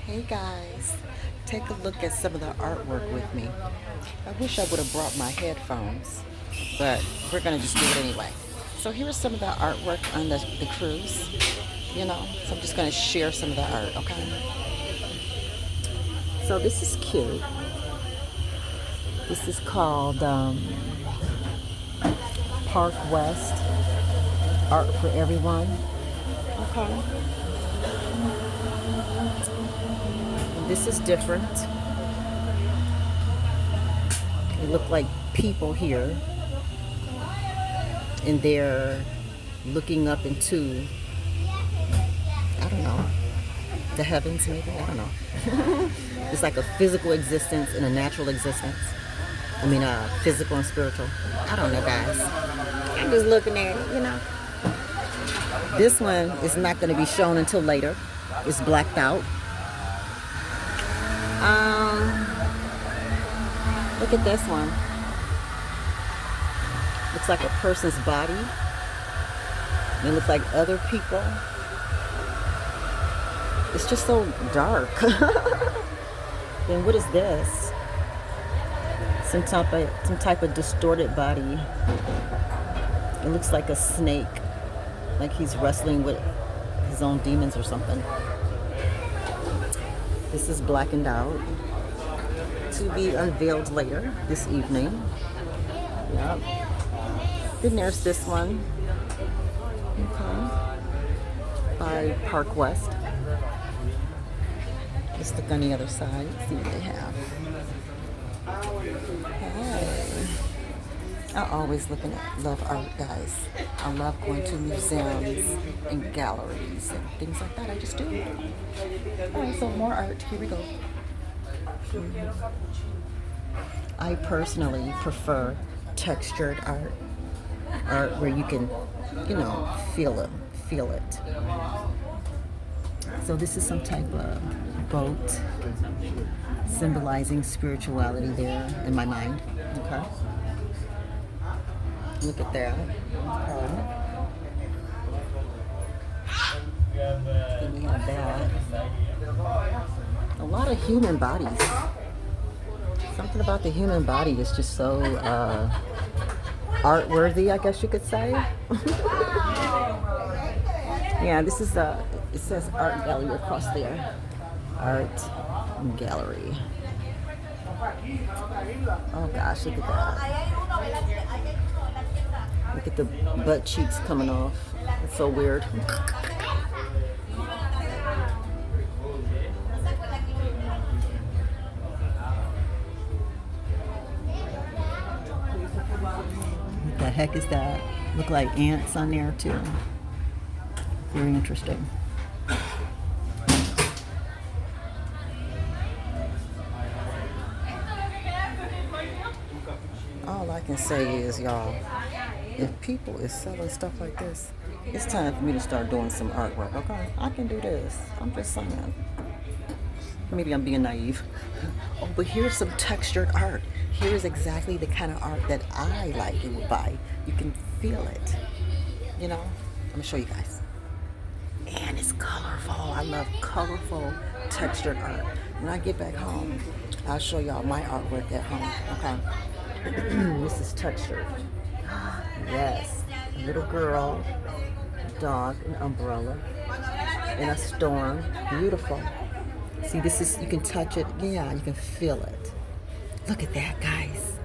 Hey guys, take a look at some of the artwork with me. I wish I would have brought my headphones, but we're gonna just do it anyway. So here is some of the artwork on the cruise, so I'm just gonna share some of the art, okay? So this is cute. This is called Park West Art for Everyone, okay? And this is different. It look like people here, and they're looking up into, I don't know, the heavens maybe, I don't know. It's like a physical existence and a natural existence. I mean, physical and spiritual. I don't know, guys. I'm just looking at it. This one is not going to be shown until later. It's blacked out. Look at this one. Looks like a person's body. And it looks like other people. It's just so dark. Then what is this? Some type of distorted body. It looks like a snake, like he's wrestling with his own demons or something. This is blackened out, to be unveiled later this evening. Yep. Then there's this one, okay, by Park West. Let's look on the other side, see what they have. Hey. I always love art, guys. I love going to museums and galleries and things like that. I just do. All right, so more art. Here we go. I personally prefer textured art where you can, feel it. So this is some type of boat symbolizing spirituality there in my mind. Okay. Look at that. Okay. Then we have that. A lot of human bodies. Something about the human body is just so art-worthy, I guess you could say. Yeah, this is it says art gallery across there. Art gallery. Oh gosh, look at that. Look at the butt cheeks coming off. It's so weird. What the heck is that? Look like ants on there too. Very interesting. All I can say is, y'all, if people is selling stuff like this, it's time for me to start doing some artwork, okay? I can do this. I'm just saying. Maybe I'm being naive. Oh, but here's some textured art. Here's exactly the kind of art that I like and would buy. You can feel it. I'm gonna show you guys. And it's colorful. I love colorful textured art. When I get back home, I'll show y'all my artwork at home, okay? This is textured. Yes, a little girl, a dog, an umbrella, in a storm. Beautiful. See, this is, you can touch it. Yeah, you can feel it. Look at that, guys.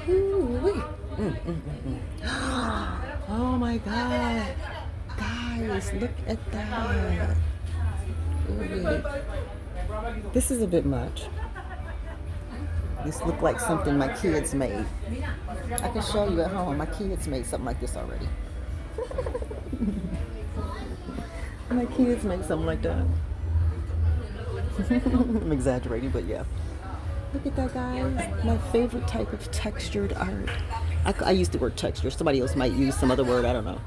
Ooh-wee. Oh my God. Guys, look at that. Ooh-wee. This is a bit much. This looked like something my kids made. I can show you at home. My kids made something like this already. My kids made something like that. I'm exaggerating, but yeah. Look at that, guys. My favorite type of textured art. I use the word texture. Somebody else might use some other word. I don't know.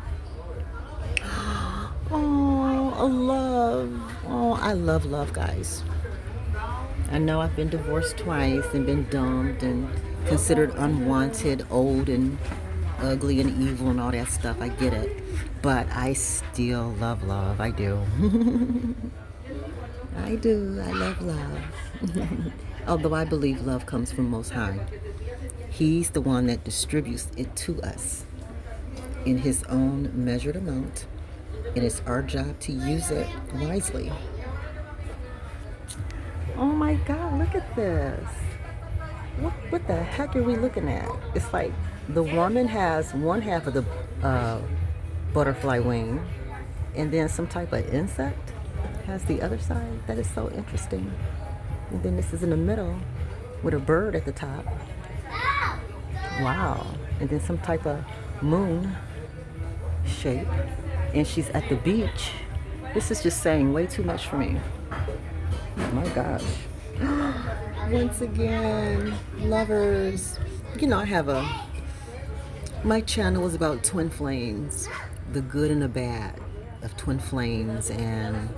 Oh, a love. Oh, I love love, guys. I know I've been divorced twice and been dumped and considered unwanted, old and ugly and evil and all that stuff. I get it. But I still love love. I do. I I do. I love love. Although I believe love comes from Most High. He's the one that distributes it to us in His own measured amount, and it's our job to use it wisely. Oh my God, look at this. What the heck are we looking at? It's like the woman has one half of the butterfly wing, and then some type of insect has the other side. That is so interesting. And then this is in the middle with a bird at the top. Wow. And then some type of moon shape. And she's at the beach. This is just saying way too much for me. Oh my gosh. Once again, lovers. You know, my channel is about twin flames, the good and the bad of twin flames and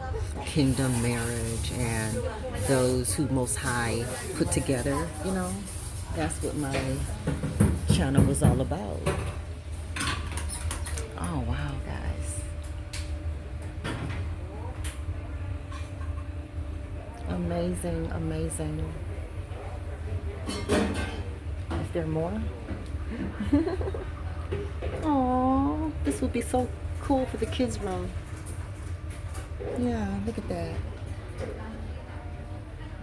kingdom marriage and those who Most High put together, you know. That's what my channel was all about. Oh wow, guys. Amazing, amazing. Is there more? Oh, this would be so cool for the kids' room. Yeah, look at that.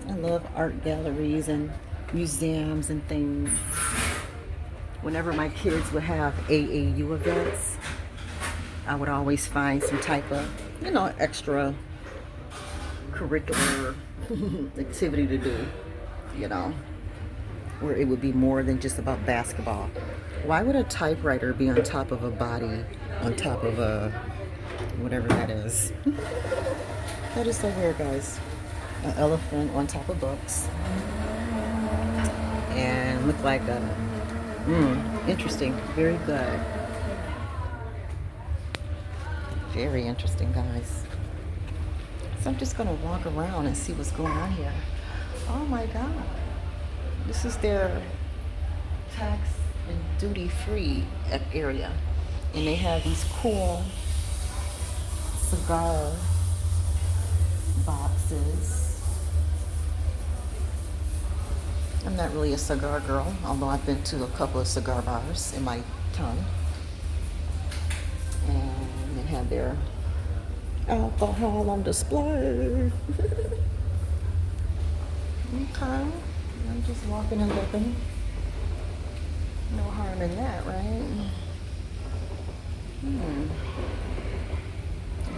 I love art galleries and museums and things. Whenever my kids would have AAU events, I would always find some type of, you know, extra curricular activity to do, you know, where it would be more than just about basketball. Why would a typewriter be on top of a body, on top of a, whatever that is? That is so weird, guys. An elephant on top of books. And look like a, interesting, very good. Very interesting, guys. So I'm just gonna walk around and see what's going on here. Oh my God. This is their tax and duty-free area. And they have these cool cigar boxes. I'm not really a cigar girl, although I've been to a couple of cigar bars in my time. And they have their alcohol on display. Okay. I'm just walking and looking. No harm in that, right? I'm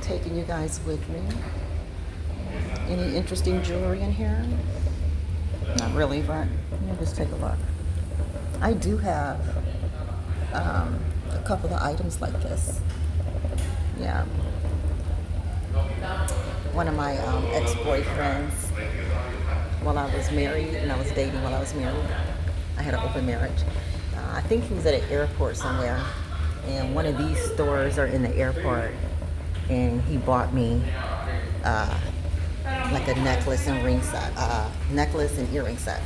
taking you guys with me. Any interesting jewelry in here? Not really, but let me just take a look. I do have a couple of items like this. Yeah. One of my ex-boyfriends, while I was married, and I was dating while I was married, I had an open marriage. I think he was at an airport somewhere, and one of these stores are in the airport, and he bought me like a necklace and ring set, necklace and earring set.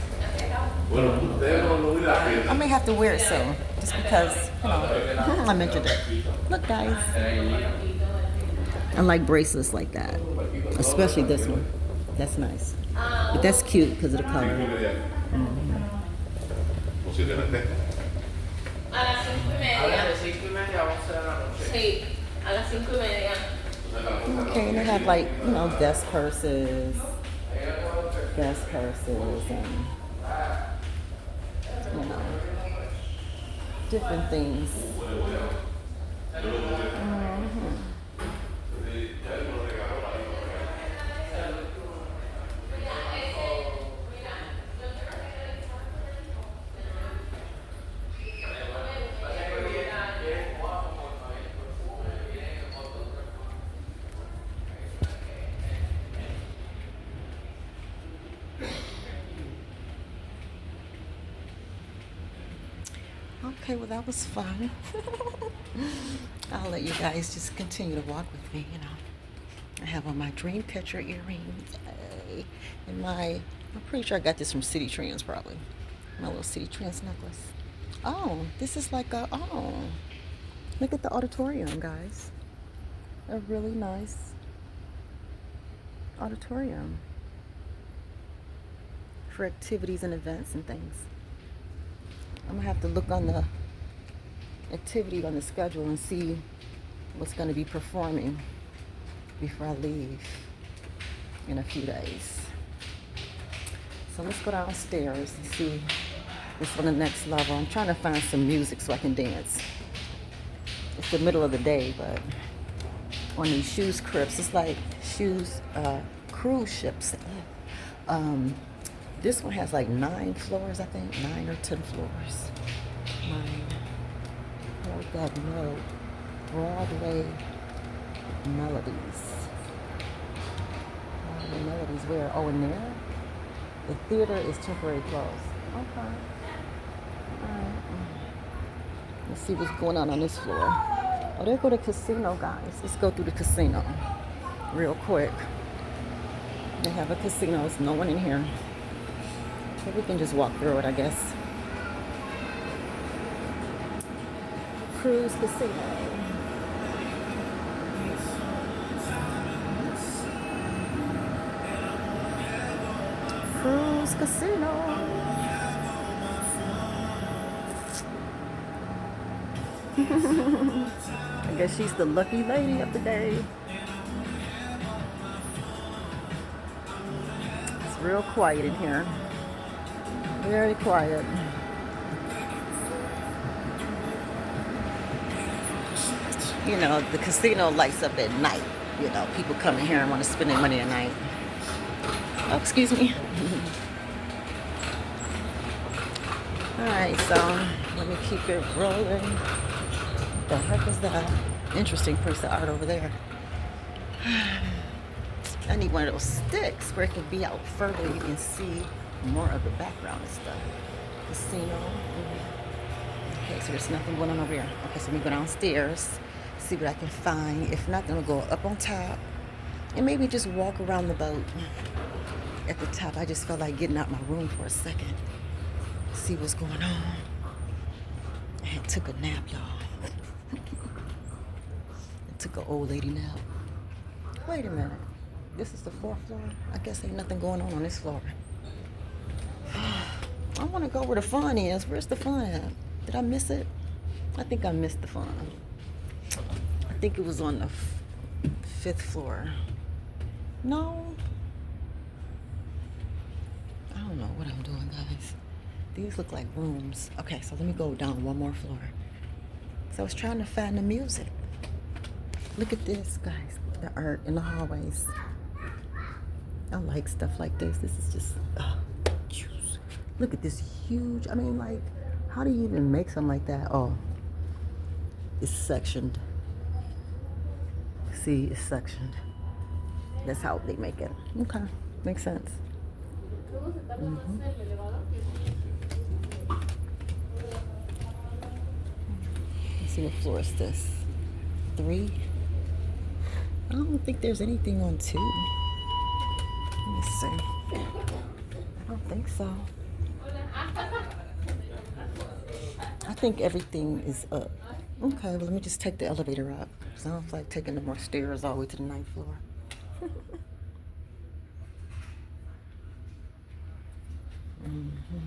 I may have to wear it soon, just because, you know, I mentioned it. Look, guys, I like bracelets like that, especially this one. That's nice, but that's cute because of the color. Okay, and they have like, you know, desk purses, and, you know, different things. Okay, well, that was fun. I'll let you guys just continue to walk with me, you know. I have on my dream catcher earrings. And I'm pretty sure I got this from City Trends, probably. My little City Trends necklace. Oh, this is like look at the auditorium, guys. A really nice auditorium. for activities and events and things. I'm gonna have to look on the activity on the schedule and see what's gonna be performing before I leave in a few days. So let's go downstairs and see what's on the next level. I'm trying to find some music so I can dance. It's the middle of the day, but on these shoes cribs, it's like shoes, cruise ships. This one has like 9 floors, I think, 9 or 10 floors. 9. Hold that note. Broadway Melodies. Broadway Melodies where? Oh, in there? The theater is temporarily closed. Okay. Alright. Let's see what's going on this floor. Oh, there go the casino, guys. Let's go through the casino real quick. They have a casino. There's no one in here. So we can just walk through it, I guess. Cruise Casino. Cruise Casino. I guess she's the lucky lady of the day. It's real quiet in here. Very quiet. You know, the casino lights up at night. You know, people come in here and want to spend their money at night. Oh, excuse me. Alright, so let me keep it rolling. What the heck is that? Interesting piece of art over there. I need one of those sticks where it can be out further. You can see more of the background and stuff. Casino. Okay, so there's nothing going on over here. Okay, so let me go downstairs, see what I can find. If not, then we'll go up on top and maybe just walk around the boat. At the top, I just felt like getting out my room for a second. See what's going on. I took a nap, y'all. I took an old lady nap. Wait a minute. This is the 4th floor? I guess ain't nothing going on this floor. I want to go where the fun is. Where's the fun at? Did I miss it? I think I missed the fun. I think it was on the 5th floor. No? I don't know what I'm doing, guys. These look like rooms. Okay, so let me go down one more floor. So I was trying to find the music. Look at this, guys. The art in the hallways. I like stuff like this. This is just... look at this huge... I mean, like, how do you even make something like that? Oh, it's sectioned. See, it's sectioned. That's how they make it. Okay, makes sense. Mm-hmm. Let's see, what floor is this? 3? I don't think there's anything on 2. Let me see. I don't think so. I think everything is up. Okay, well, let me just take the elevator up. Because I don't feel like taking no more stairs all the way to the 9th floor. Mm-hmm.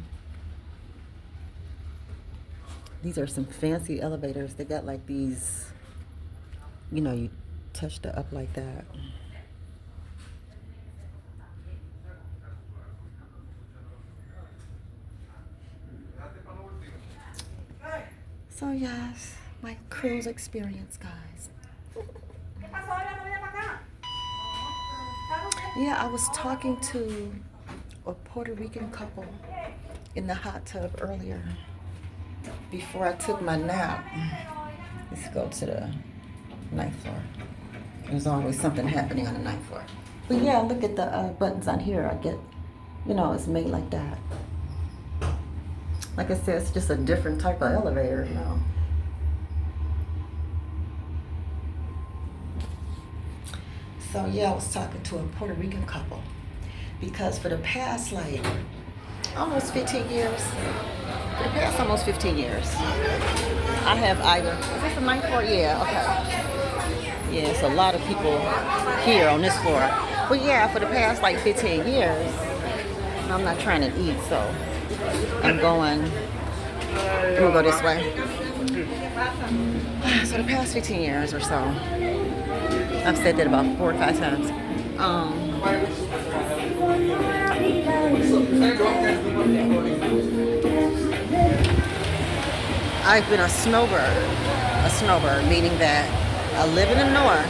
These are some fancy elevators. They got like these, you know, you touch it up like that. So yes, my cruise experience, guys. Yeah, I was talking to a Puerto Rican couple in the hot tub earlier before I took my nap. Let's go to the 9th floor. There's always something happening on the 9th floor. But yeah, look at the buttons on here. I get, you know, it's made like that. Like I said, it's just a different type of elevator, you know. So yeah, I was talking to a Puerto Rican couple because for the past like almost 15 years, I have either, is this the 9th floor? Yeah, okay. Yeah, it's a lot of people here on this floor. But yeah, for the past like 15 years, I'm not trying to eat, so I'm gonna go this way. So the past 15 years or so, I've said that about 4 or 5 times. I've been a snowbird, meaning that I live in the north,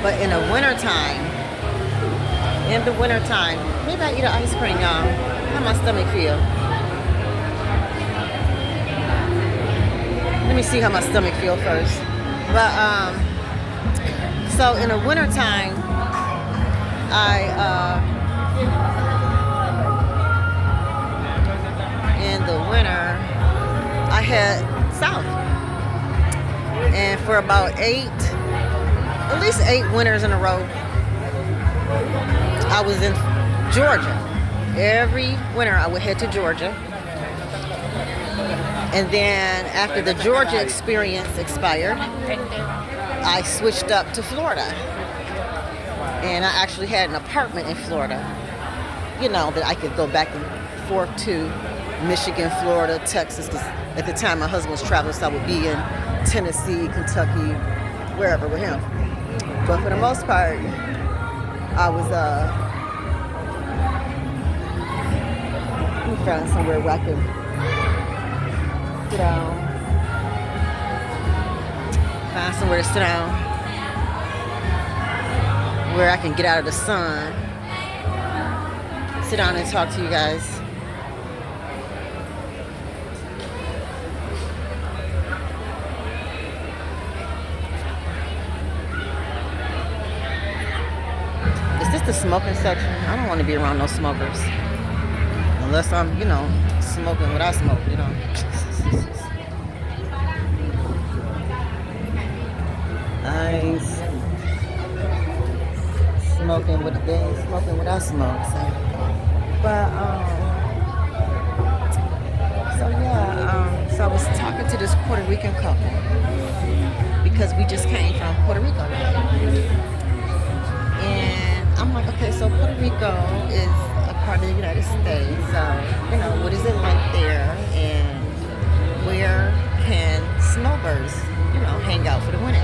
but in the wintertime, maybe I eat an ice cream, y'all. How my stomach feel? Let me see how my stomach feel first. But so in the wintertime, in the winter, I head south, and for about at least 8 winters in a row, I was in Georgia. Every winter I would head to Georgia. And then after the Georgia experience expired, I switched up to Florida. And I actually had an apartment in Florida, that I could go back and forth to Michigan, Florida, Texas. Because at the time my husband was traveling, so I would be in Tennessee, Kentucky, wherever with him. But for the most part, I was we found somewhere where I could sit down. Find somewhere to sit down where I can get out of the sun. Sit down and talk to you guys. The smoking section. I don't want to be around no smokers unless I'm, smoking what I smoke, Nice. Smoking what they smoking what I smoke. So I was talking to this Puerto Rican couple because we just came from Puerto Rico. And I'm like, okay, so Puerto Rico is a part of the United States. So, what is it like there? And where can snowbirds, hang out for the winter?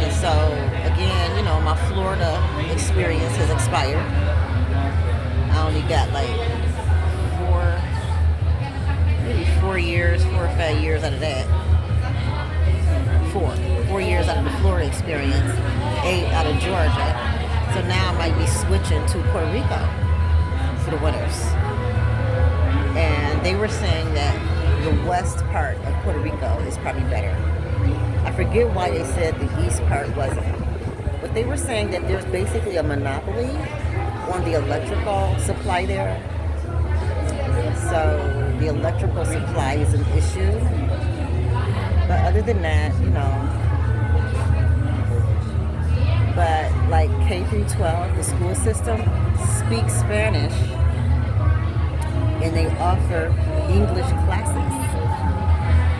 And so, again, my Florida experience has expired. I only got like 4 years, 4 or 5 years out of that. 4 years out of the Florida experience, 8 out of Georgia. So now I might be switching to Puerto Rico for the winters. And they were saying that the west part of Puerto Rico is probably better. I forget why they said the east part wasn't. But they were saying that there's basically a monopoly on the electrical supply there. So the electrical supply is an issue. But other than that, but like K through 12, the school system speaks Spanish and they offer English classes.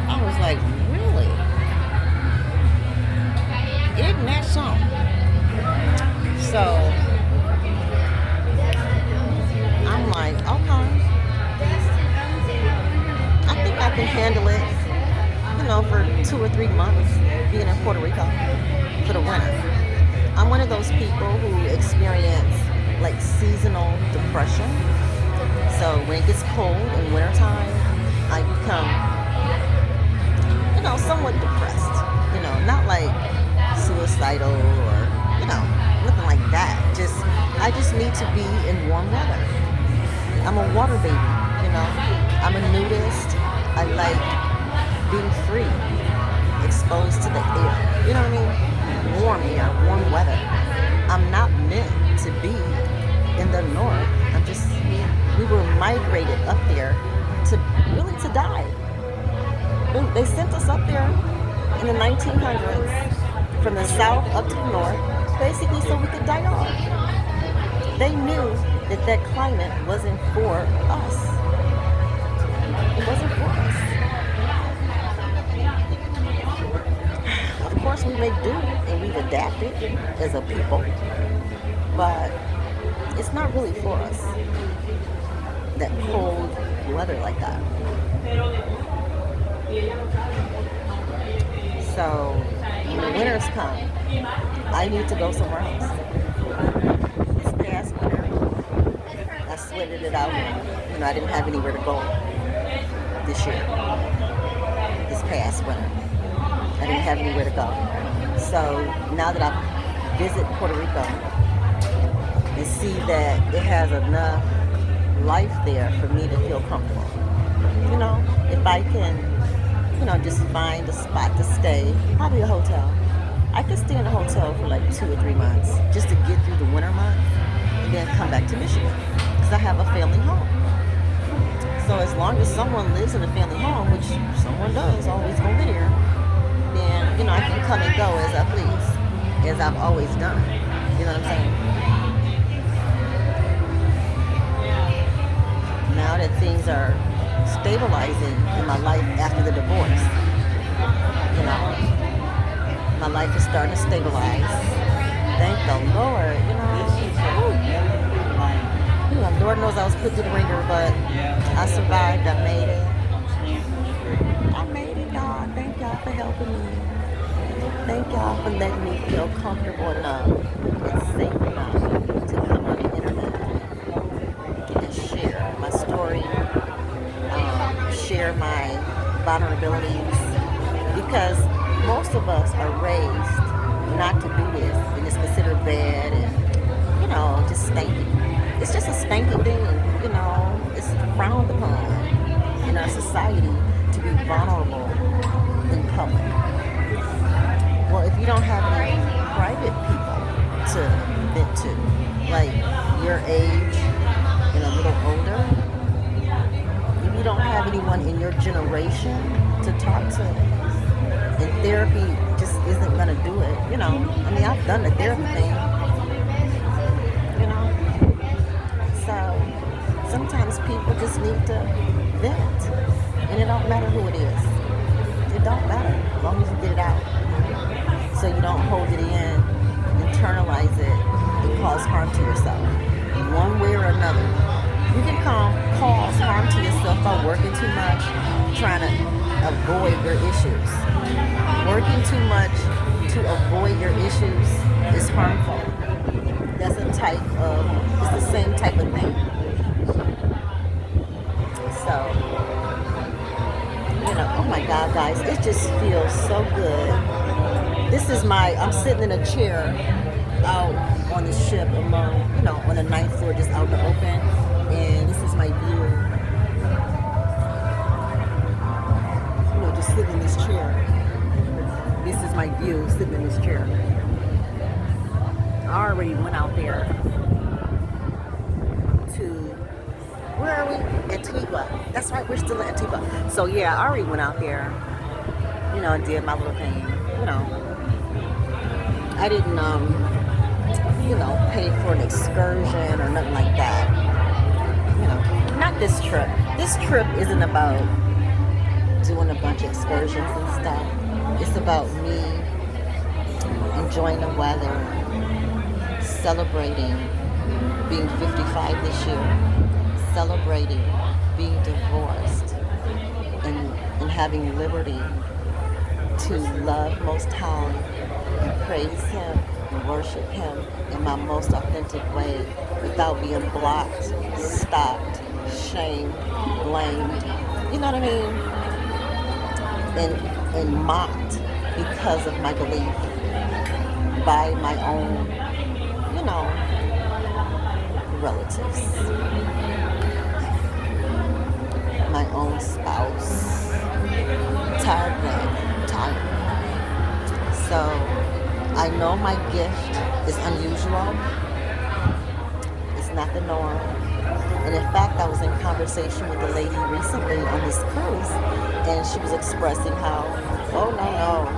I was like, really? Isn't that something? So I'm like, okay. I think I can handle it, for 2 or 3 months being in Puerto Rico for the winter. I'm one of those people who experience like seasonal depression. So when it gets cold in wintertime, I become, somewhat depressed. Not like suicidal or, nothing like that. I just need to be in warm weather. I'm a water baby, I'm a nudist. I like being free, exposed to the air. You know what I mean? Warm air, warm weather. I'm not meant to be in the north. We were migrated up there to die. They sent us up there in the 1900s from the south up to the north, basically so we could die off. They knew that climate wasn't for us. It wasn't for us. Of course, we make do and we've adapted as a people, but it's it's not really for us. That cold weather like that. So when winters come, I need to go somewhere else. This past winter, I sweated it out. I didn't have anywhere to go this year. This past winter, I didn't have anywhere to go. So now that I visit Puerto Rico and see that it has enough life there for me to feel comfortable. If I can, just find a spot to stay, probably a hotel. I could stay in a hotel for like 2 or 3 months just to get through the winter months and then come back to Michigan because I have a family home. So as long as someone lives in a family home, which someone does, always go there, then, I can come and go as I please, as I've always done. You know what I'm saying? Now that things are stabilizing in my life after the divorce, my life is starting to stabilize. Thank the Lord, Lord knows I was put through the ringer, but I survived. I made it. God. Thank y'all for helping me. Thank y'all for letting me feel comfortable enough and safe enough to come on the internet and share my story, share my vulnerabilities, because most of us are raised not to do this, and it's considered bad and, just stinky. It's just a stinky thing, it's frowned upon in our society to be vulnerable in public. Well, if you don't have any private people to vent to, like your age and a little older, if you don't have anyone in your generation to talk to, and therapy just isn't going to do it, I've done the therapy thing, so sometimes people just need to vent, and it don't matter who it is. It don't matter, as long as you get it out. So you don't hold it in, internalize it, and cause harm to yourself. One way or another. You can cause harm to yourself by working too much, trying to avoid your issues. Working too much to avoid your issues is harmful. It's the same type of thing. So, oh my God, guys, it just feels so good. I'm sitting in a chair out on the ship among, on the 9th floor, just out in the open, and this is my view. Just sitting in this chair. This is my view, sitting in this chair. I already went out there to, where are we? Antigua. That's right, we're still in Antigua. So yeah, I already went out there, and did my little thing, I didn't, pay for an excursion or nothing like that. Not this trip. This trip isn't about doing a bunch of excursions and stuff. It's about me enjoying the weather, celebrating being 55 this year, celebrating being divorced, and having liberty to love Most High and praise Him and worship Him in my most authentic way without being blocked, stopped, shamed, blamed, you know what I mean? And mocked because of my belief by my own, relatives, my own spouse. Tired. So I know my gift is unusual. It's not the norm. And in fact, I was in conversation with a lady recently on this cruise, and she was expressing how, oh no,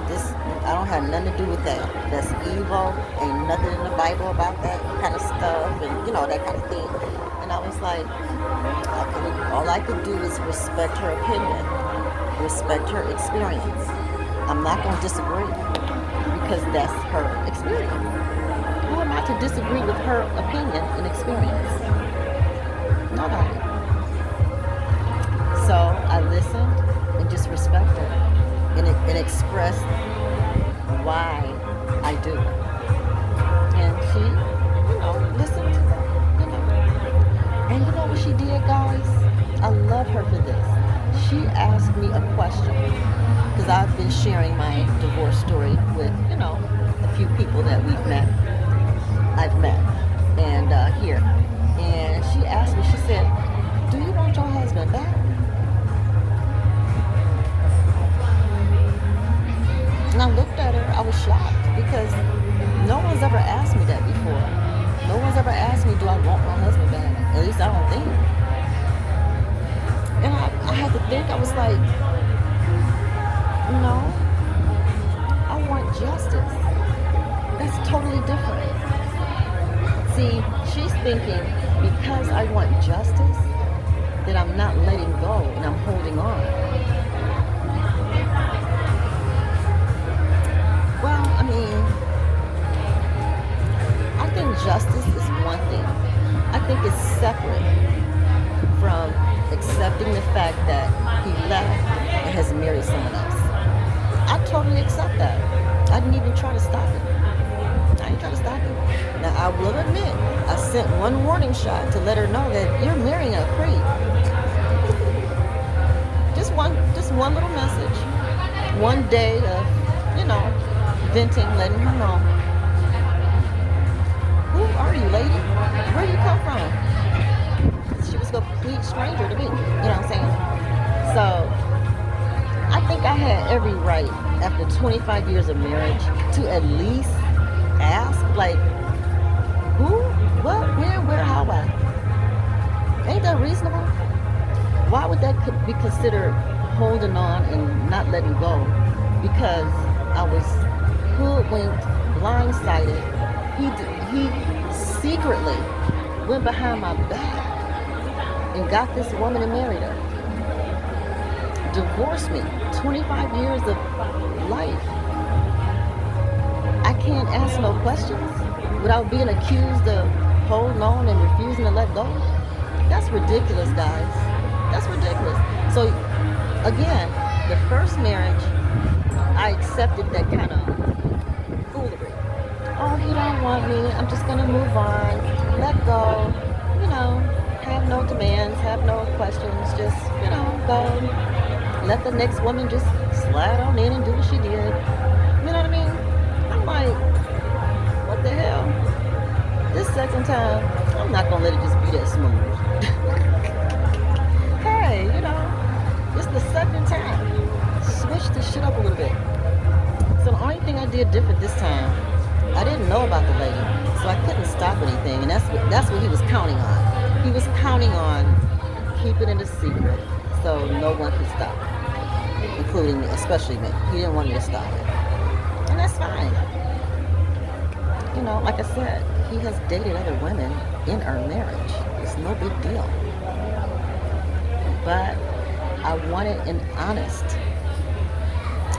I don't have nothing to do with that. That's evil. Ain't nothing in the Bible about that kind of stuff, and that kind of thing. And I was like, all I could do is respect her opinion, respect her experience. I'm not going to disagree because that's her experience. Who am I not to disagree with her opinion and experience. Nobody. So I listened and just respected and expressed why I do. And she, listened, And you know what she did, guys? I love her for this. She asked me a question because I've been sharing my divorce story with, a few people that I've met, and here. And she asked me, she said, "Do you want your husband back?" And I looked at her, I was shocked because no one's ever asked me that before. No one's ever asked me, do I want my husband back? At least I don't think. And I had to think, I was like, no, I want justice. That's totally different. See, she's thinking because I want justice, that I'm not letting go and I'm holding on. Well, I think justice is one thing. I think it's separate from accepting the fact that he left and has married someone else. I totally accept that. I didn't even try to stop it. I didn't try to stop it. Now, I will admit, I sent one warning shot to let her know that you're marrying a creep. Just one little message. One day of, venting, letting her know. Who are you, lady? Where you come from? She was a complete stranger to me. You know what I'm saying? So, I think I had every right, after 25 years of marriage, to at least ask, like, who, what, when, where, how, why? Ain't that reasonable? Why would that be considered holding on and not letting go? Because I was hoodwinked, blindsided. He secretly went behind my back and got this woman and married her. Divorced me. 25 years of life. I can't ask no questions without being accused of holding on and refusing to let go. That's ridiculous, guys. That's ridiculous. So, again, the first marriage, I accepted that kind of foolery. Oh, he don't want me. I'm just going to move on. Let go. Have no demands. Have no questions. Just, go. Let the next woman just slide on in and do what she did. You know what I mean? I'm like, what the hell? This second time, I'm not going to let it just be that smooth. Hey, it's the second time. Switch the shit up a little bit. So the only thing I did different this time, I didn't know about the lady, so I couldn't stop anything, and that's what he was counting on. He was counting on keeping it a secret, so no one could stop it, including me, especially me. He didn't want me to stop it, and that's fine. Like I said, he has dated other women in our marriage. It's no big deal. But I wanted an honest.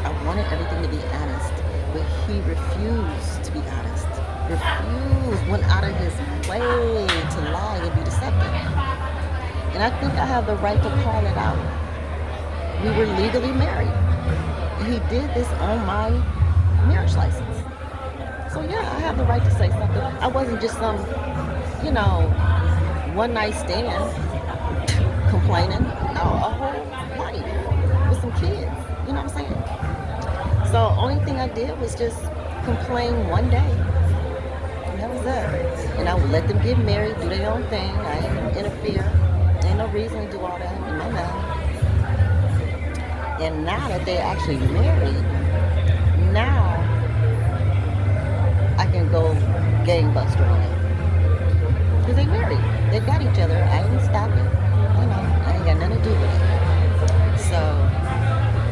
I wanted everything to be honest, but he refused to be honest. Refused, went out of his way to lie and be deceptive. And I think I have the right to call it out. We were legally married. He did this on my marriage license. So yeah, I have the right to say something. I wasn't just some, one night stand complaining. A whole life with some kids. You know what I'm saying? So only thing I did was just complain one day. And that was it. And I would let them get married, do their own thing. I didn't interfere. Ain't no reason to do all that in my mouth. And now that they're actually married, now I can go gangbuster on it. Because they married. They got each other. I didn't stop it. I ain't got nothing to do with it. So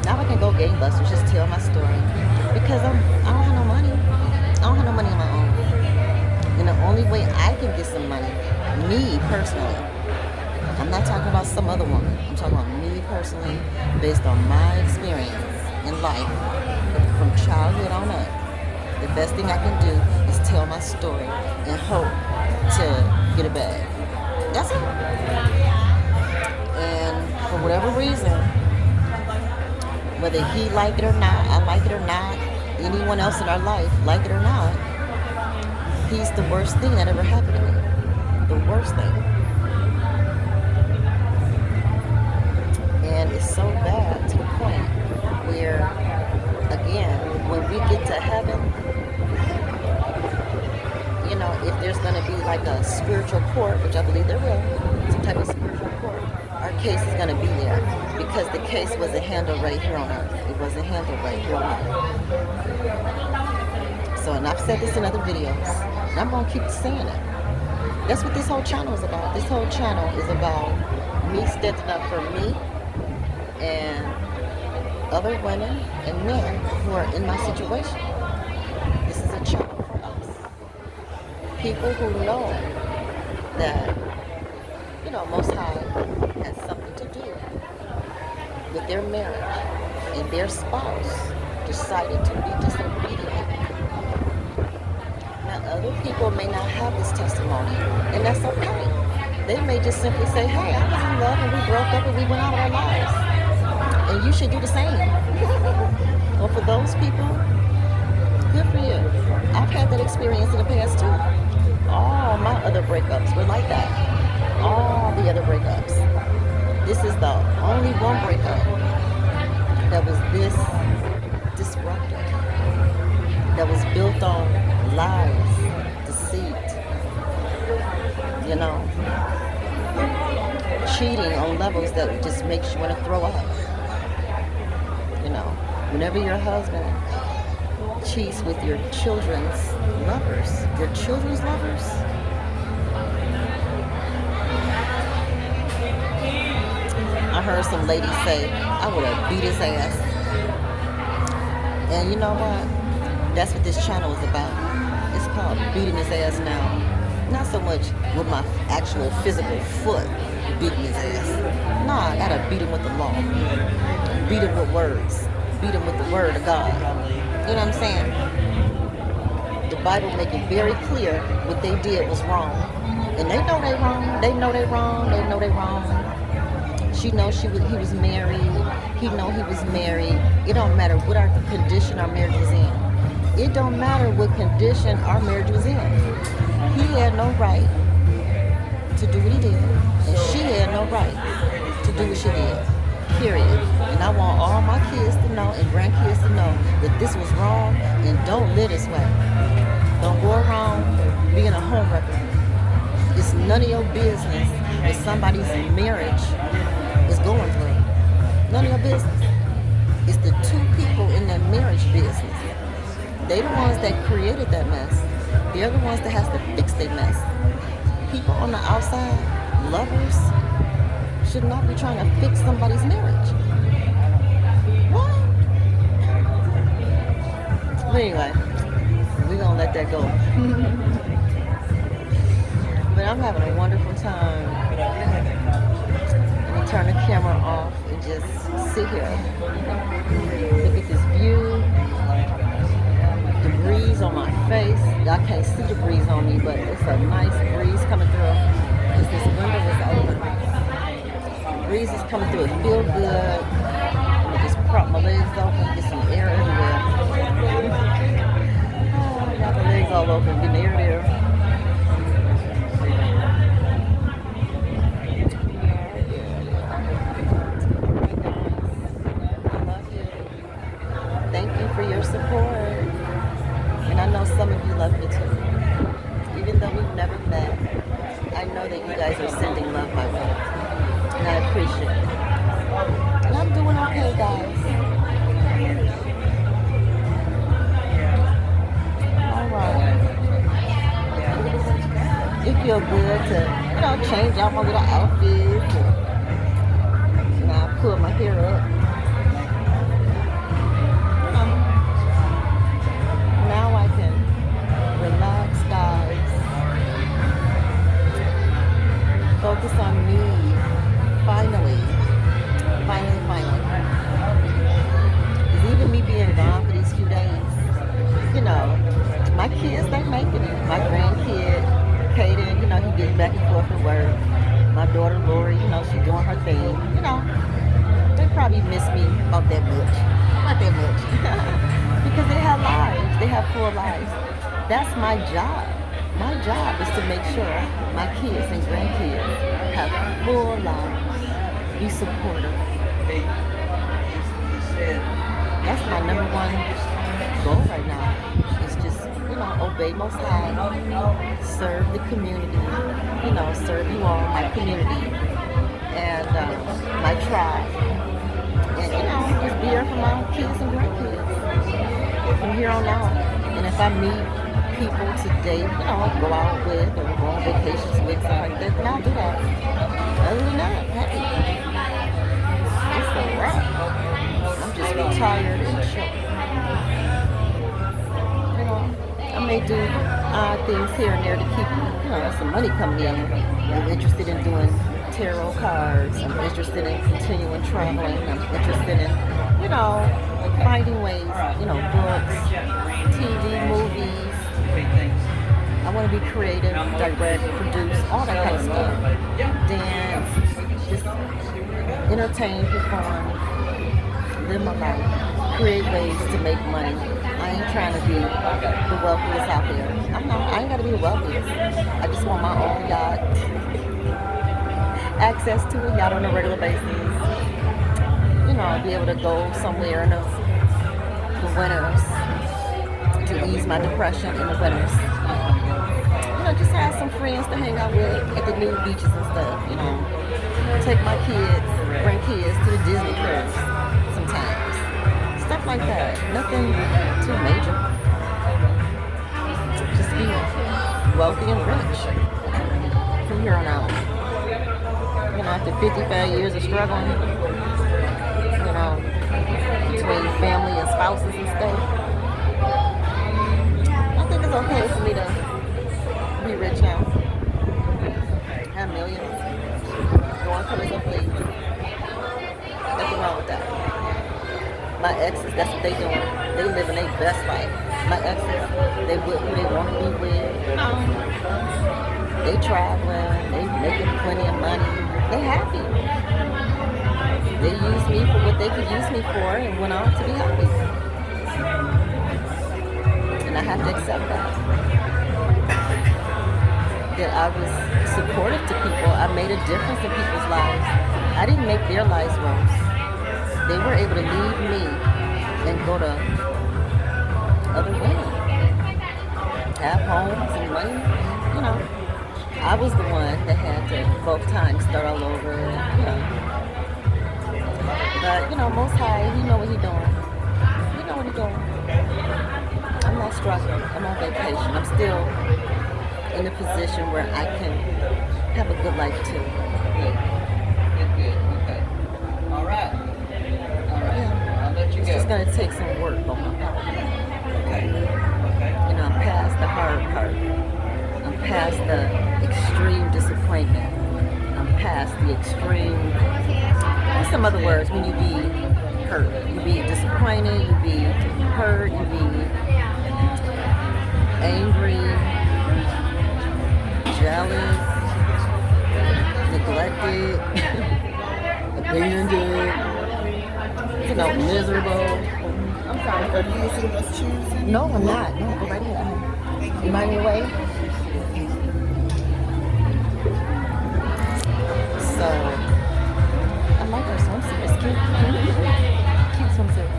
now I can go gangbusters, just tell my story. Because I don't have no money. I don't have no money on my own. And the only way I can get some money, me personally, I'm not talking about some other woman. I'm talking about me personally, based on my experience in life, from childhood on up. The best thing I can do is tell my story and hope to get a bag. That's it. And for whatever reason, whether he like it or not, I like it or not, anyone else in our life like it or not, he's the worst thing that ever happened to me. The worst thing. And it's so bad to the point where, again, when we get to heaven, you know, if there's going to be like a spiritual court, which I believe there will, some type of spiritual court, our case is going to be there because the case wasn't handled right here on earth. It wasn't handled right here on earth. So, and I've said this in other videos, and I'm going to keep saying it. That's what this whole channel is about. This whole channel is about me standing up for me and other women and men who are in my situation. This is a channel for us. People who know that, you know, Most High has something to do with their marriage and their spouse decided to be disobedient. Now, other people may not have this testimony, and that's okay. They may just simply say, hey, I was in love and we broke up and we went out of our lives. And you should do the same. Well, for those people, good for you. I've had that experience in the past too. All my other breakups were like that. All the other breakups. This is the only one breakup that was this disruptive. That was built on lies, deceit, you know, cheating on levels that just makes you want to throw up. You know, whenever your husband cheats with your children's lovers, I heard some lady say, I would have beat his ass. And you know what? That's what this channel is about. It's called beating his ass now. Not so much with my actual physical foot beating his ass. Nah, I gotta beat him with the law. Beat him with words. Beat him with the word of God. You know what I'm saying? The Bible make it very clear what they did was wrong. And they know they wrong. They know they wrong. They know they wrong. She knows he was married. He know he was married. It don't matter what our condition our marriage was in. It don't matter what condition our marriage was in. He had no right to do what he did. And she had no right to do what she did. Period. And I want all my kids to know and grandkids to know that this was wrong and don't live this way. Don't go around being a homewrecker. It's none of your business what somebody's marriage is going through. None of your business. It's the two people in that marriage business. They're the ones that created that mess. They're the ones that has to fix their mess. People on the outside, lovers, should not be trying to fix somebody's marriage. What? But anyway, we're going to let that go. But I'm having a wonderful time. Let me turn the camera off and just sit here. Look at this view. The breeze on my face. Y'all can't see the breeze on me, but it's a nice breeze coming through. Because this window is open. The breeze is coming through. It feels good. I just prop my legs open, get some air everywhere. Oh, I got my legs all open, getting air there. For your support, and I know some of you love me too. Even though we've never met, I know that you guys are sending love my way, and I appreciate it. And I'm doing okay, guys. Alright. It feels good to, change out my little outfits, and I pull my hair up. Now I can relax, guys. Focus on me. Finally. Because even me being gone for these few days, getting back and forth to work. My daughter Lori, she's doing her thing. They probably miss me about that much. Not that much. Because they have lives. They have full lives. That's my job. My job is to make sure my kids and grandkids have full lives. Be supportive. That's my number one goal right now. It's just, obey Most High, serve the community, serve you all, my community, and my tribe. And, just be here for my kids and grandkids from here on out. And if I meet people today, go out with or go on vacations with, stuff like that, then I'll do that. Other than that, hey, it's a wrap. I'm just retired and chill. I may do things here and there to keep, some money coming in. I'm interested in doing tarot cards. I'm interested in continuing traveling. I'm interested in, finding ways, books, TV, movies. I want to be creative, direct, produce, all that kind of stuff. Dance, just entertain, perform, live my life, create ways to make money. I ain't trying to be the wealthiest out there. I ain't got to be the wealthiest. I just want my own yacht, access to a yacht on a regular basis. Be able to go somewhere in the winters to ease my depression in the winters. Just have some friends to hang out with at the new beaches and stuff. Take my kids, bring kids to the Disney cruise sometimes. Stuff like that. Nothing too major. Just be wealthy and rich from here on out. After 55 years of struggling, between family and spouses and stuff, I think it's okay for me to be rich now. Have millions. Going for this place. Nothing wrong with that. My exes, that's what they doing. They living their best life. My exes, they with who they want to be with. They traveling. They making plenty of money. They happy. They used me for what they could use me for and went on to be happy. And I have to accept that. That I was supportive to people. I made a difference in people's lives. I didn't make their lives worse. They were able to leave me and go to other women. Have homes and money. I was the one that had to both times start all over. But, Most High, He know what He doing. He know what He doing. I'm not struggling. I'm on vacation. I'm still in a position where I can have a good life too. Good. Okay. All right. Yeah. I'll let you It's go. just going to take some work on my part. Okay. I'm past the hard part. I'm past the extreme disappointment. I'm past the extreme, in some other words, when you be hurt. You be disappointed, you be hurt, you be angry, jealous, neglected, abandoned, miserable. I'm sorry, are you using those chairs? No, I'm not. No, go right ahead. You mind your way? So, I like her swimsuit. It's cute. Cute swimsuit.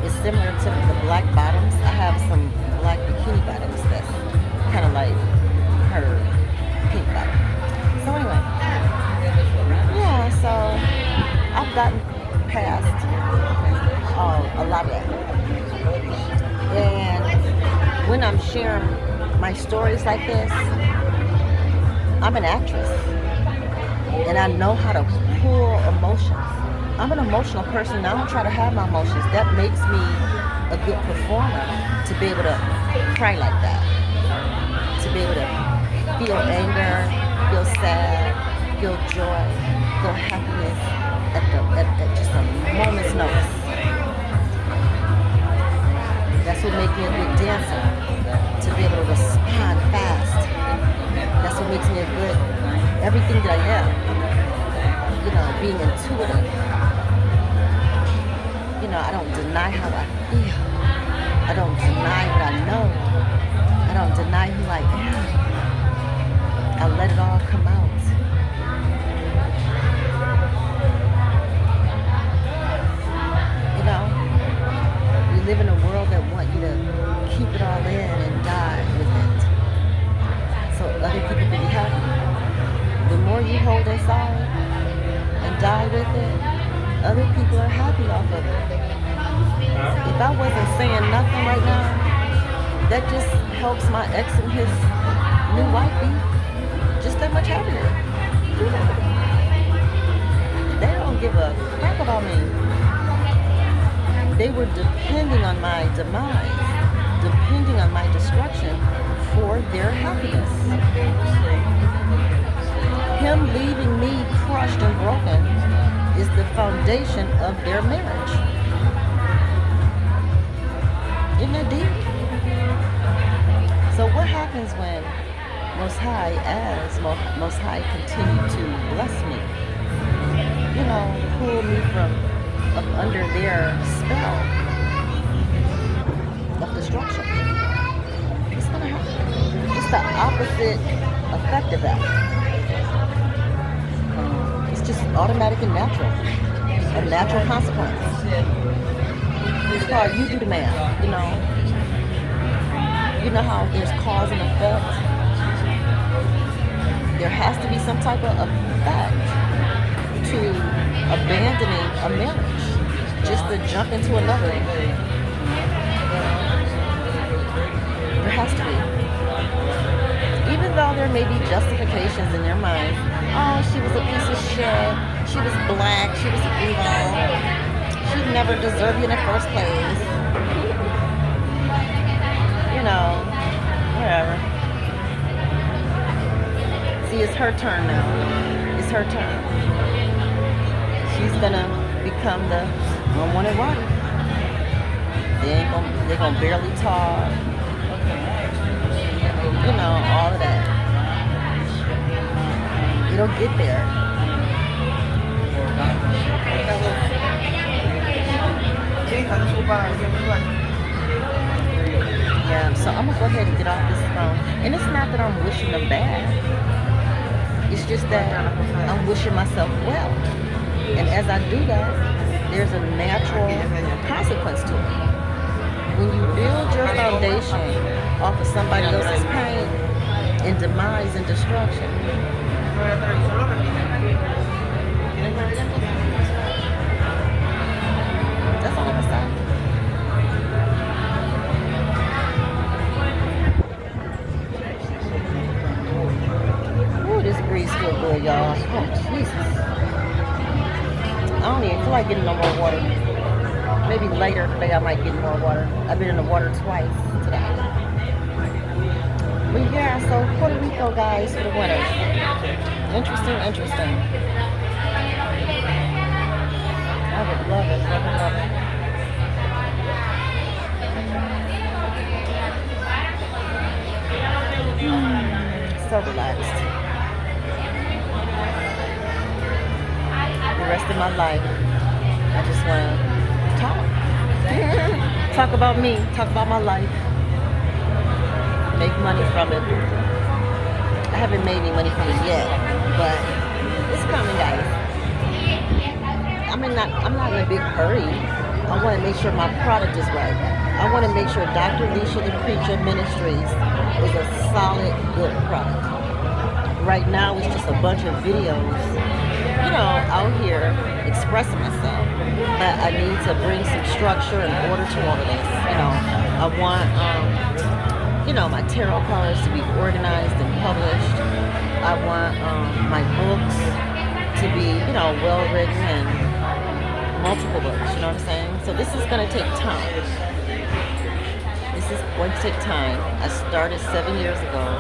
It's similar to the black bottoms. I have some black bikini bottoms that's kind of like her pink bottom. So anyway, yeah. So I've gotten past a lot of that. And when I'm sharing my stories like this, I'm an actress. And I know how to pull emotions. I'm an emotional person and I don't try to hide my emotions. That makes me a good performer, to be able to cry like that. To be able to feel anger, feel sad, feel joy, feel happiness at just a moment's notice. That's what makes me a good dancer, to be able to respond fast. That's what what makes me a good, everything that I am. You know, being intuitive. You know, I don't deny how I feel. I don't deny what I know. I don't deny who I am. I let it all come out. You know, we live in a world that want you to keep it all in and die with it. So other people can be happy. The more you hold inside and die with it, other people are happy off of it. If I wasn't saying nothing right now, that just helps my ex and his new wife be just that much happier. They don't give a crap about me. They were depending on my demise, depending on my destruction for their happiness. Him leaving me crushed and broken is the foundation of their marriage. Isn't that deep? So what happens when Most High, as Most High continue to bless me? You know, pull me from up under their spell of destruction. It's gonna happen. It's the opposite effect of that. It's just automatic and natural. A natural consequence. It's called you do the math, you know. You know how there's cause and effect? There has to be some type of effect to abandoning a marriage. Just to jump into another. There has to be. Even though there may be justifications in their minds. Oh, she was a piece of shit. She was black. She was evil. She never deserved you in the first place. You know, whatever. See, it's her turn now. It's her turn. She's gonna become the unwanted wife. They're gonna barely talk. You know, all of that. It'll get there. Yeah, so I'm gonna go ahead and get off this phone. And it's not that I'm wishing them bad. It's just that I'm wishing myself well. And as I do that, there's a natural consequence to it. When you build your foundation off of somebody else's pain and demise and destruction, that's all I'm saying. Ooh, this breeze feel good, y'all. Oh, Jesus. I don't even feel like getting no more water. Maybe later today I might get more water. I've been in the water twice today. But yeah, so Puerto Rico, guys, for the winter. Interesting. I would love it. So relaxed. The rest of my life, I just want to talk. Talk about me. Talk about my life. Make money from it. I haven't made any money from it yet, but it's coming, guys. I'm not in a big hurry. I want to make sure my product is right. I want to make sure Dr. Leisha the Preacher Ministries is a solid, good product. Right now, it's just a bunch of videos, you know, out here expressing myself. But I need to bring some structure and order to all of this. You know, I want, you know, my tarot cards to be organized and published. I want my books to be, you know, well written and multiple books, you know what I'm saying? So this is going to take time. This is going to take time. I started 7 years ago,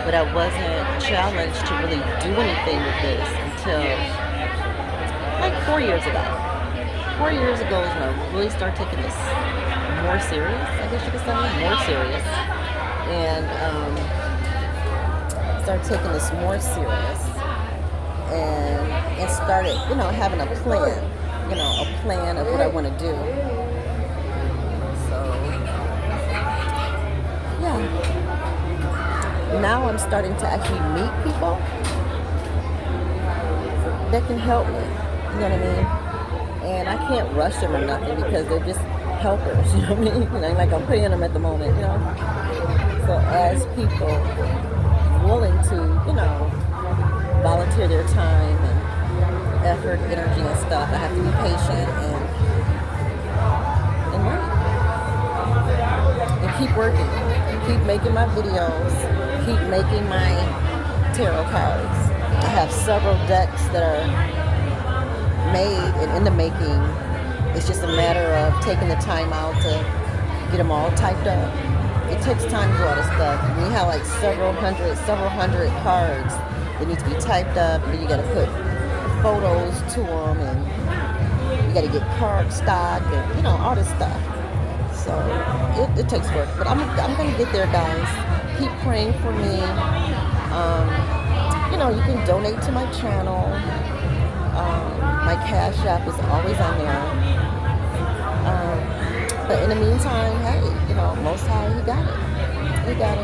but I wasn't challenged to really do anything with this until like 4 years ago. 4 years ago is when I really started taking this more serious, I guess you could say, more serious. And start taking this more serious and started, having a plan of what I want to do. So, yeah. Now I'm starting to actually meet people that can help me. You know what I mean? And I can't rush them or nothing because they're just helpers. You know what I mean? It ain't like I'm paying them at the moment. So as people willing to, volunteer their time and effort, energy, and stuff, I have to be patient and wait. And keep working. Keep making my videos. Keep making my tarot cards. I have several decks that are made and in the making. It's just a matter of taking the time out to get them all typed up. It takes time to do all this stuff. When you have like several hundred cards that need to be typed up, and then you got to put photos to them, and you got to get card stock, and all this stuff. So it takes work, but I'm gonna get there, guys. Keep praying for me. You can donate to my channel. My Cash App is always on there. But in the meantime, hey, Most High, He got it. He got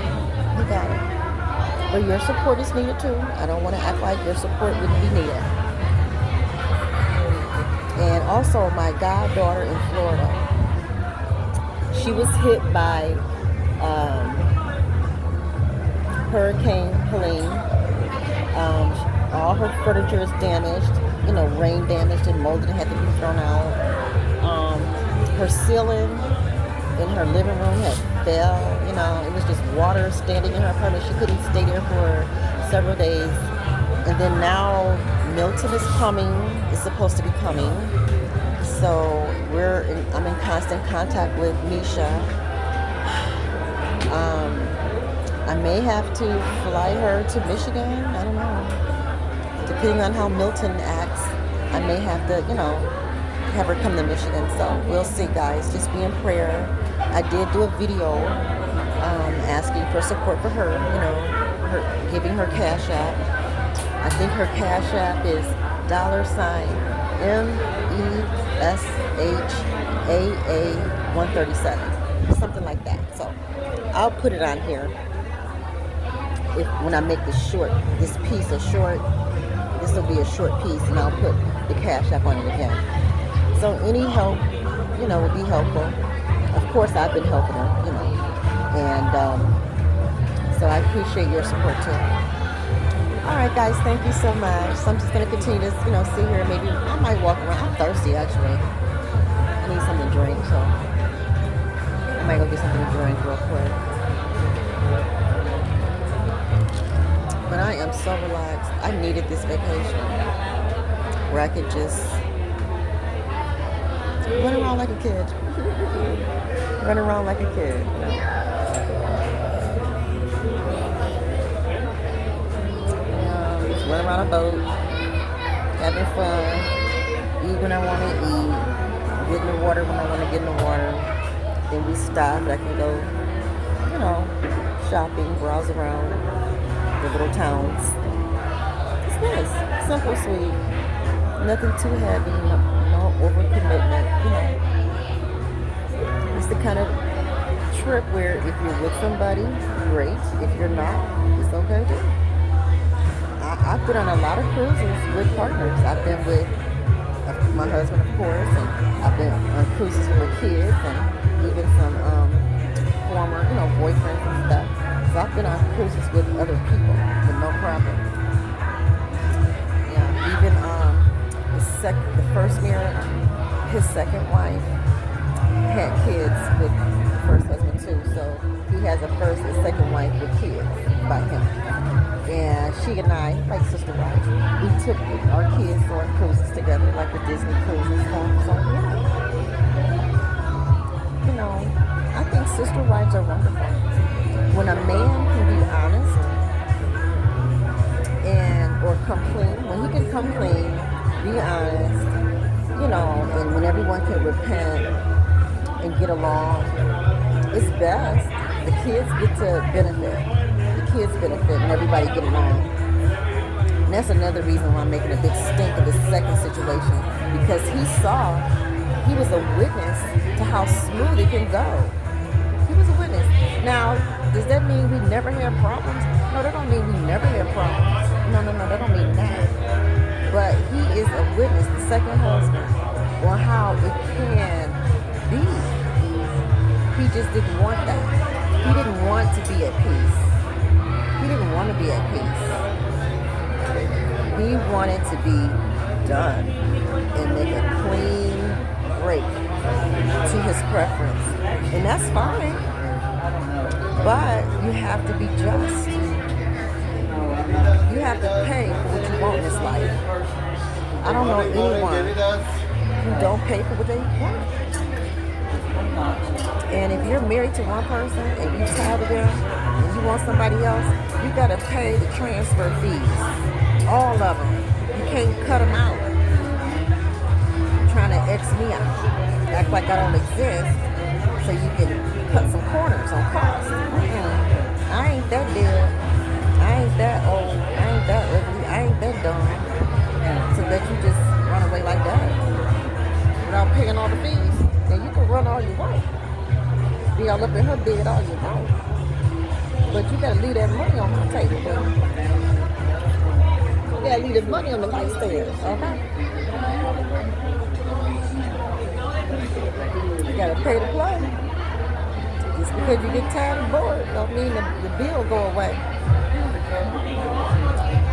it. But your support is needed too. I don't want to act like your support wouldn't be needed. And also, my goddaughter in Florida, she was hit by Hurricane Helene. All her furniture is damaged, rain damaged and molded and had to be thrown out. Her ceiling in her living room had fell, it was just water standing in her apartment. She couldn't stay there for several days. And then now Milton is coming, is supposed to be coming. So I'm in constant contact with Misha. I may have to fly her to Michigan. I don't know. Depending on how Milton acts, I may have to, have her come to Michigan. So we'll see, guys. Just be in prayer. I did do a video asking for support for her, giving her Cash App. I think her Cash App is $MESHAA137. Something like that. So I'll put it on here. When I make this piece a short, this will be a short piece, and I'll put the Cash App on it again. So any help, would be helpful. Of course, I've been helping her, and so I appreciate your support too. All right, guys, thank you so much. So I'm just going to continue to, sit here. Maybe I might walk around. I'm thirsty, actually. I need something to drink, so I might go get something to drink real quick. But I am so relaxed. I needed this vacation where I could just run around like a kid. Run around like a kid. Just run around a boat, having fun, eat when I want to eat, get in the water when I want to get in the water. Then we stop. I can go, shopping, browse around the little towns. It's nice, simple, sweet, nothing too heavy, no overcommitment. It's the kind of trip where if you're with somebody, great. If you're not, it's okay too. I've been on a lot of cruises with partners. I've been with my husband, of course, and I've been on cruises with my kids and even some former, boyfriends and stuff. So I've been on cruises with other people with no problem. Yeah, even the first marriage, his second wife had kids with the first husband too. So he has a first and second wife with kids by him. And she and I, like sister wives, we took our kids on cruises together, like the Disney cruise and stuff. So yeah, I think sister wives are wonderful. When a man can be honest or come clean, when he can come clean, be honest, and when everyone can repent and get along, it's best. The kids get to benefit. The kids benefit and everybody get along. And that's another reason why I'm making a big stink of this second situation, because he was a witness to how smooth it can go. He was a witness. Now, does that mean we never have problems? No, that don't mean we never have problems. No, that don't mean that. But he is a witness, the second husband, on how it can be. He just didn't want that. He didn't want to be at peace. He didn't want to be at peace. He wanted to be done and make a clean break to his preference. And that's fine. But you have to be just. You have to pay for what you want in this life. I don't know anyone who don't pay for what they want. And if you're married to one person and you tired of them and you want somebody else, you gotta pay the transfer fees. All of them. You can't cut them out. You're trying to X me out. Act like I don't exist so you can cut some corners on cost. I ain't that dead. I ain't that old. I ain't that ugly. I ain't that dumb. To let you just run away like that without paying all the fees. And you can run all you want. Be all up in her bed all you want. But you gotta leave that money on my table, bro. You gotta leave the money on the nightstand, okay? You gotta pay to play. Just because you get tired and bored don't mean the bill go away.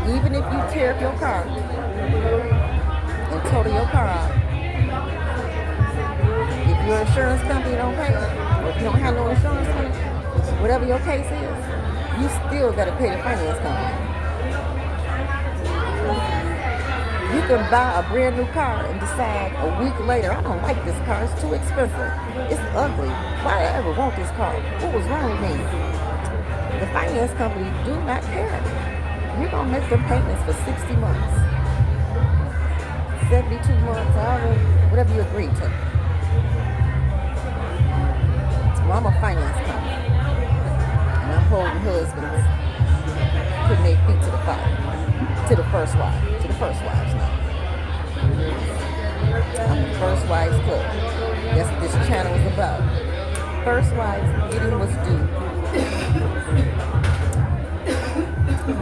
Even if you tear up your car and total your car out, if your insurance company don't pay it, or if you don't have no insurance company, whatever your case is, you still got to pay the finance company. You can buy a brand new car and decide a week later, I don't like this car, it's too expensive, it's ugly, why did I ever want this car, what was wrong with me? The finance company do not care. You're going to make them payments for 60 months, 72 months, however, whatever you agree to. Well, I'm a finance company, and I'm holding husbands, putting their feet to the fire, to the first wives now. I'm the first wives club. That's what this channel is about. First wives getting what's due.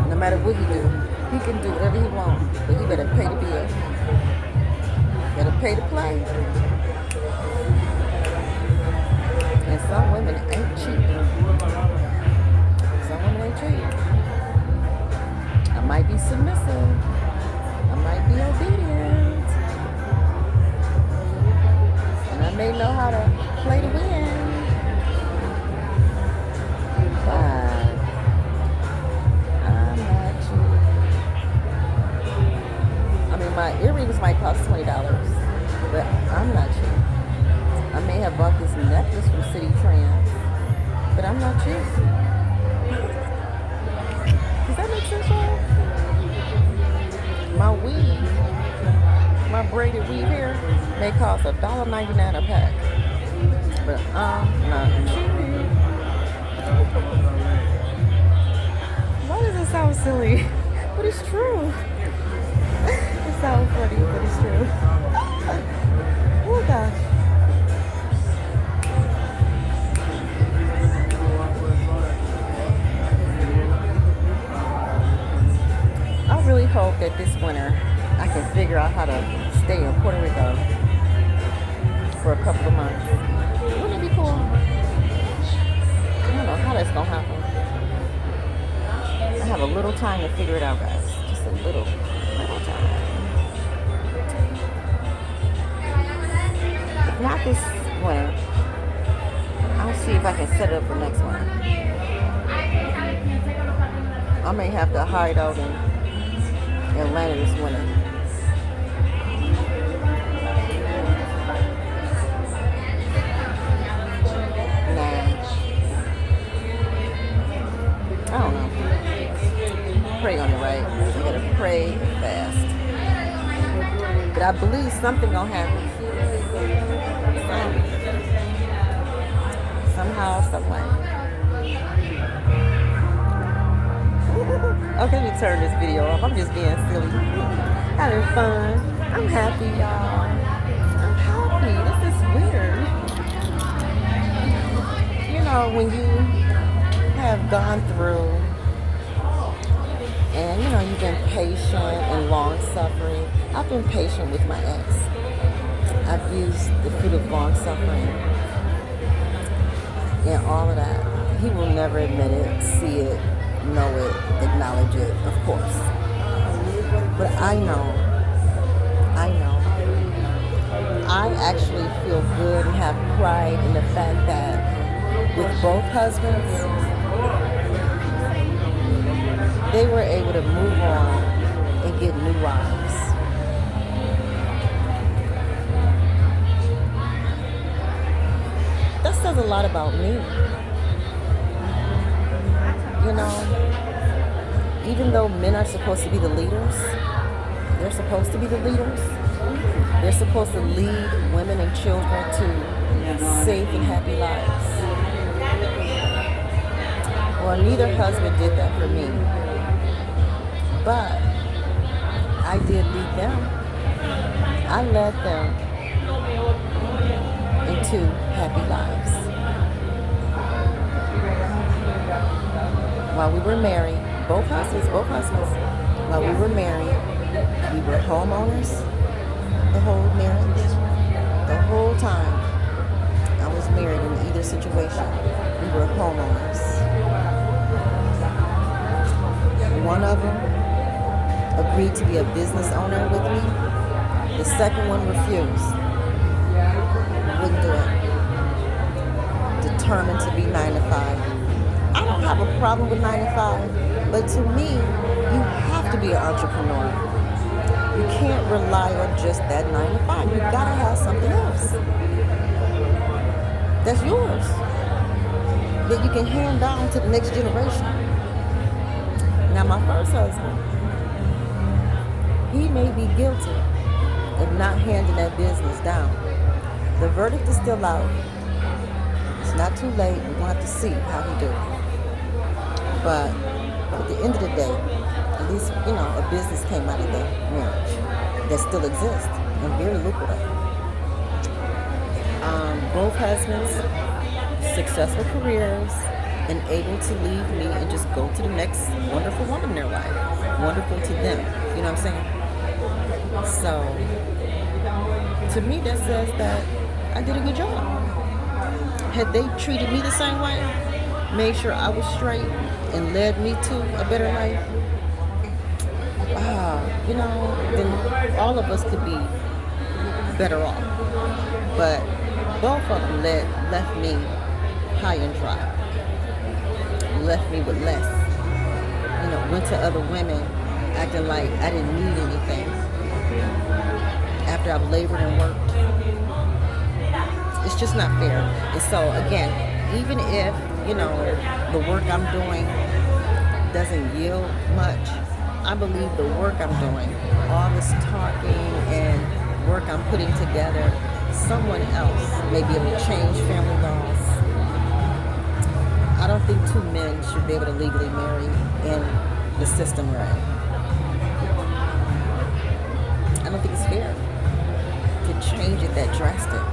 No matter what he do, he can do whatever he wants, but he better pay the bill. Better pay to play. And some women ain't cheap. Some women ain't cheap. I might be submissive. I might be obedient. And I may know how to play to win. But I'm not cheap. I mean, my earrings might cost $20, but I'm not cheap. I may have bought this necklace from City Trends, but I'm not cheap. Does that make sense, y'all? My weave, my braided weave here, may cost $1.99 a pack, but I'm not cheap. Why does it sound silly? But it's true. It sounds funny, but it's true. Oh gosh. I really hope that this winter I can figure out how to stay in Puerto Rico for a couple of months. Wouldn't it be cool? I don't know how that's gonna happen. I have a little time to figure it out, guys. Just a little time. If not this winter, I'll see if I can set it up for next one. I may have to hide out in Atlanta this winter. I don't know. Pray on it, right? You gotta pray and fast. But I believe something gonna happen. Somehow, some way. Okay, let me turn this video off. I'm just being silly. Having fun. I'm happy, y'all. I'm happy. This is weird. You know, when you have gone through and, you know, you've been patient and long suffering. I've been patient with my ex. I've used the fruit of long suffering and all of that. He will never admit it, see it, know it, acknowledge it, of course. But I know. I actually feel good and have pride in the fact that with both husbands, they were able to move on and get new wives. That says a lot about me. You know, even though men are supposed to be the leaders, they're supposed to be the leaders. They're supposed to lead women and children to safe and happy lives. Well, neither husband did that for me. But I did lead them. I led them into happy lives. While we were married, both husbands, while we were married, we were homeowners. The whole marriage, the whole time I was married in either situation, we were homeowners. One of them agreed to be a business owner with me. The second one refused. Wouldn't do it. Determined to be 9 to 5. I don't have a problem with 9 to 5, but to me, you have to be an entrepreneur. You can't rely on just that 9 to 5. You gotta have something else that's yours that you can hand down to the next generation. Now, my first husband, he may be guilty of not handing that business down. The verdict is still out. It's not too late. We're gonna have to see how he do. But at the end of the day, at least, you know, a business came out of the marriage that still exists and very lucrative. Both husbands, successful careers, and able to leave me and just go to the next wonderful woman in their life. Wonderful to them. You know what I'm saying? So, to me, that says that I did a good job. Had they treated me the same way, made sure I was straight, and led me to a better life, you know, then all of us could be better off. But both of them left me high and dry. Left me with less. You know, went to other women acting like I didn't need anything. After I've labored and worked. It's just not fair. And so again, even if, you know, the work I'm doing doesn't yield much, I believe the work I'm doing, all this talking and work I'm putting together, someone else may be able to change family laws. I don't think two men should be able to legally marry in the system we're in. I don't think it's fair to change it that drastic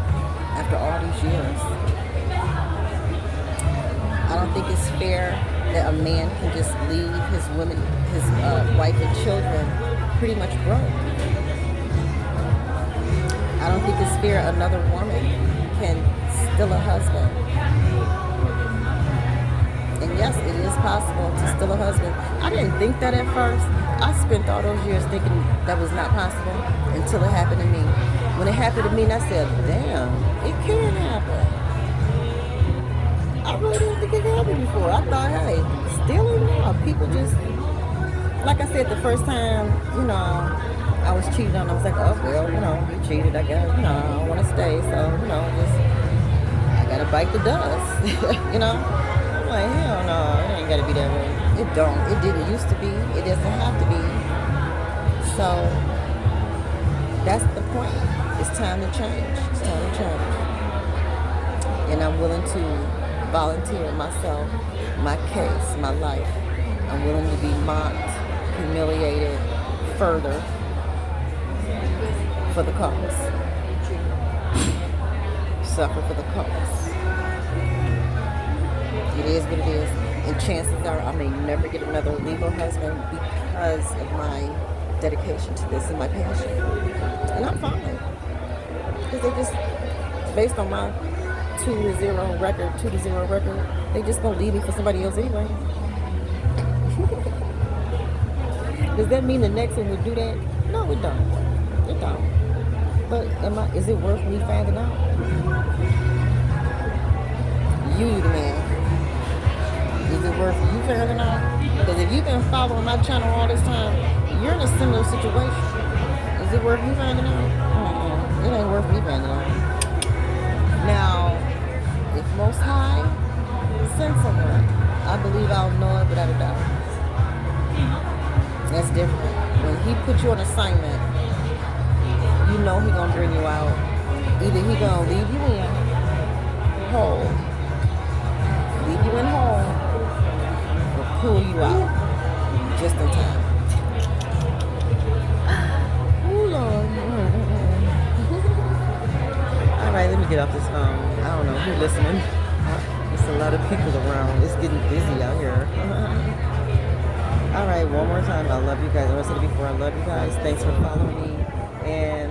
after all these years. I don't think it's fair that a man can just leave his women, his wife and children pretty much broke. I don't think it's fair another woman can steal a husband. And yes, it is possible to steal a husband. I didn't think that at first. I spent all those years thinking that was not possible until it happened to me. When it happened to me, and I said, damn, it can happen. I really didn't think it could happen before. I thought, hey, stealing now. People just, like I said, the first time, you know, I was cheated on. I was like, oh, well, you know, you cheated. I guess, you know, I don't want to stay. So, you know, I got to bite the dust, you know. I'm like, hell no, it ain't got to be that way. It don't. It didn't used to be. It doesn't have to be. So, that's the point. It's time to change. It's time to change. And I'm willing to volunteer myself, my case, my life, I'm willing to be mocked, humiliated further for the cause. Suffer for the cause. It is what it is. And chances are I may never get another legal husband because of my dedication to this and my passion. And I'm fine. Because they just, based on my 2-0 record, they just gonna leave me for somebody else anyway. Does that mean the next one would do that? No, it don't. It don't. But is it worth me finding out? You the man. Is it worth you finding out? Because if you've been following my channel all this time, you're in a similar situation. Is it worth you finding out? It ain't worth me finding out. Now, if Most High sends someone, I believe I'll know it without a doubt. That's different. When he puts you on assignment, you know he gonna bring you out. Either he gonna leave you in whole, or pull you out just in time. Oh Lord. All right, let me get off this phone. I don't know who's listening. There's a lot of people around. It's getting busy out here. All right, one more time. I love you guys. I said it before. I love you guys. Thanks for following me. And